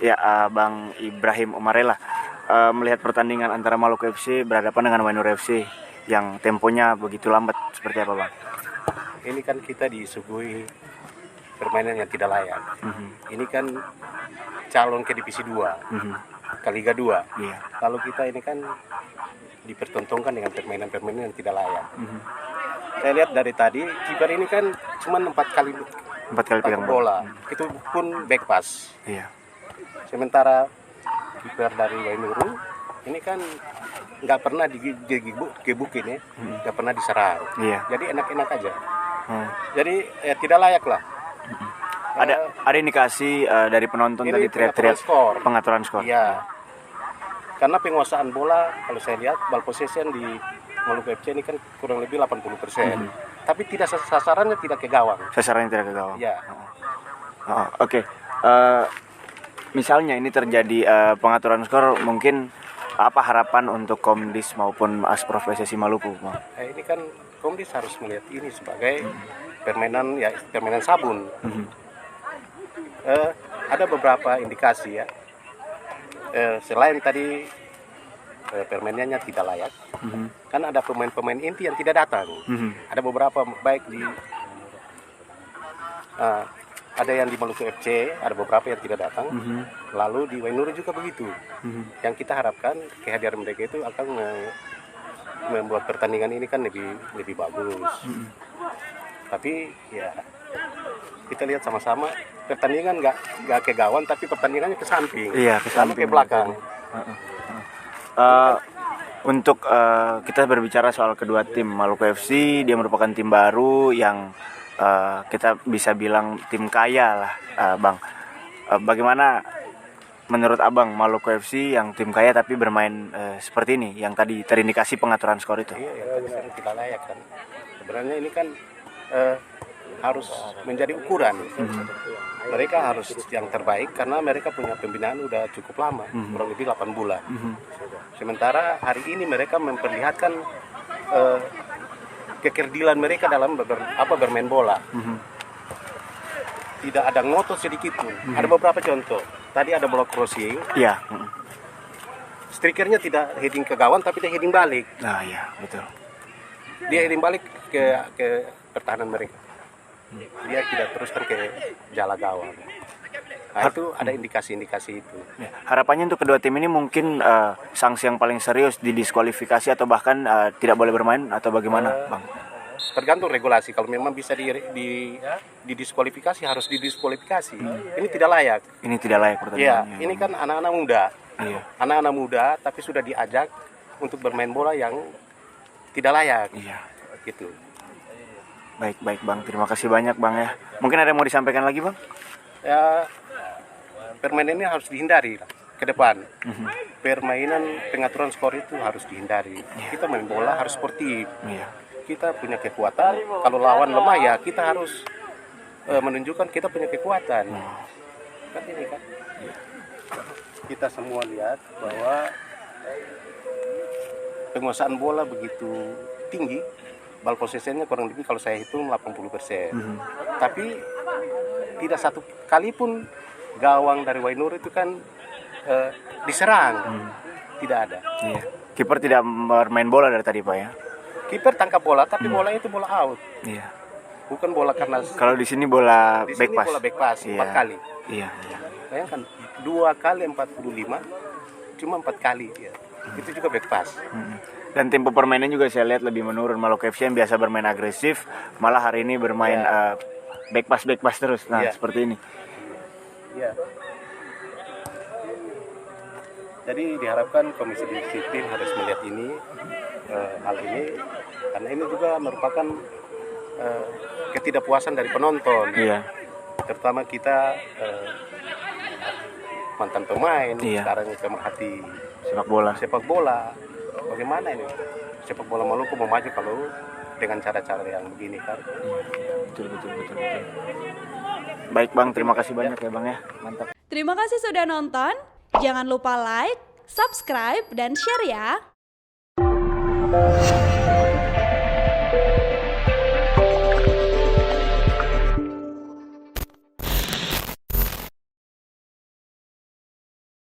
Ya, Bang Ibrahim Umarela, melihat pertandingan antara Maluku FC berhadapan dengan Wainur FC yang temponya begitu lambat, seperti apa, Bang? Ini kan kita disuguhi permainan yang tidak layak. Ini kan calon ke divisi 2, ke Liga 2. Iya. Lalu kita ini kan dipertontonkan dengan permainan-permainan yang tidak layak. Saya lihat dari tadi, kiper ini kan cuma 4 kali pegang bola. Itu pun back pass. Iya. Sementara kiper dari Wainuru ini kan nggak pernah digebukin ya, nggak pernah diserang. Iya. Jadi enak-enak aja. Jadi tidak layak lah. Ada indikasi dari penonton tadi teriak-teriak pengaturan skor. Iya. Karena penguasaan bola kalau saya lihat ball possession di Maluku FC ini kan kurang lebih 80%. Tapi tidak sasarannya tidak ke gawang. Sasarannya tidak ke gawang. Iya. Oke. Misalnya ini terjadi pengaturan skor, mungkin apa harapan untuk Komdis maupun Asprof PSSI Maluku, Bang? Ini kan Komdis harus melihat ini sebagai permainan sabun. Ada beberapa indikasi ya. Selain tadi permainannya tidak layak, kan ada pemain-pemain inti yang tidak datang. Ada beberapa baik di ada yang di Maluku FC, ada beberapa yang tidak datang. Lalu di Wainuru juga begitu. Yang kita harapkan kehadiran mereka itu akan membuat pertandingan ini kan lebih bagus. Tapi ya kita lihat sama-sama pertandingan nggak ke gawang, tapi pertandingannya ke samping. Iya, ke samping, ke belakang. Untuk kita berbicara soal kedua tim, Maluku FC dia merupakan tim baru yang kita bisa bilang tim kaya lah, Bang. Bagaimana menurut Abang Maluku FC yang tim kaya tapi bermain seperti ini, yang tadi terindikasi pengaturan skor itu? Iya, yang tidak layak kan. Sebenarnya ini kan harus menjadi ukuran. Mereka harus yang terbaik karena mereka punya pembinaan udah cukup lama, kurang lebih 8 bulan. Sementara hari ini mereka memperlihatkan kekerdilan mereka dalam bermain bola. Tidak ada ngotot sedikit pun. Ada beberapa contoh. Tadi ada block crossing. Iya. Strikernya tidak heading ke gawang tapi dia heading balik. Nah, iya, betul. Dia heading balik ke pertahanan mereka. Dia tidak teruskan ke jala gawang. Nah, itu ada indikasi-indikasi itu. Ya, harapannya untuk kedua tim ini mungkin sanksi yang paling serius didiskualifikasi atau bahkan tidak boleh bermain atau bagaimana, Bang? Tergantung regulasi. Kalau memang bisa didiskualifikasi harus didiskualifikasi. Ini tidak layak. Ini tidak layak pertandingannya. Iya, ini kan anak-anak muda. Iya. Anak-anak muda tapi sudah diajak untuk bermain bola yang tidak layak. Iya. Gitu. Baik Bang, terima kasih banyak Bang ya. Mungkin ada yang mau disampaikan lagi, Bang? Ya, permainan ini harus dihindari lah, ke depan. Permainan pengaturan skor itu harus dihindari. Kita main bola harus sportif. Kita punya kekuatan. Kalau lawan lemah ya kita harus menunjukkan kita punya kekuatan. Kan ini kan. Kita semua lihat bahwa penguasaan bola begitu tinggi. Ball possession-nya kurang lebih kalau saya hitung 80%. Tapi tidak satu kali pun gawang dari Wainur itu kan diserang. Tidak ada. Iya. Kiper tidak bermain bola dari tadi, Pak ya? Kiper tangkap bola tapi bola itu bola out. Iya. Bukan bola karena kalau di sini bola di back sini pass. Bola back pass 4 kali. Iya. Bayangkan 2 kali 45 cuma 4 kali ya. Itu juga back pass. Dan tempo permainan juga saya lihat lebih menurun. Maluku FC yang biasa bermain agresif, malah hari ini bermain back pass terus. Nah, seperti ini. Iya. Jadi diharapkan Komisi Disiplin harus melihat ini, hal ini, karena ini juga merupakan ketidakpuasan dari penonton. Iya. Terutama kita mantan pemain, sekarang pemerhati sepak bola. Bagaimana ini sepak bola Maluku mau maju kalau dengan cara-cara yang begini kan? Betul. Baik Bang, terima kasih banyak ya Bang ya, mantap. Terima kasih sudah nonton. Jangan lupa like, subscribe, dan share ya.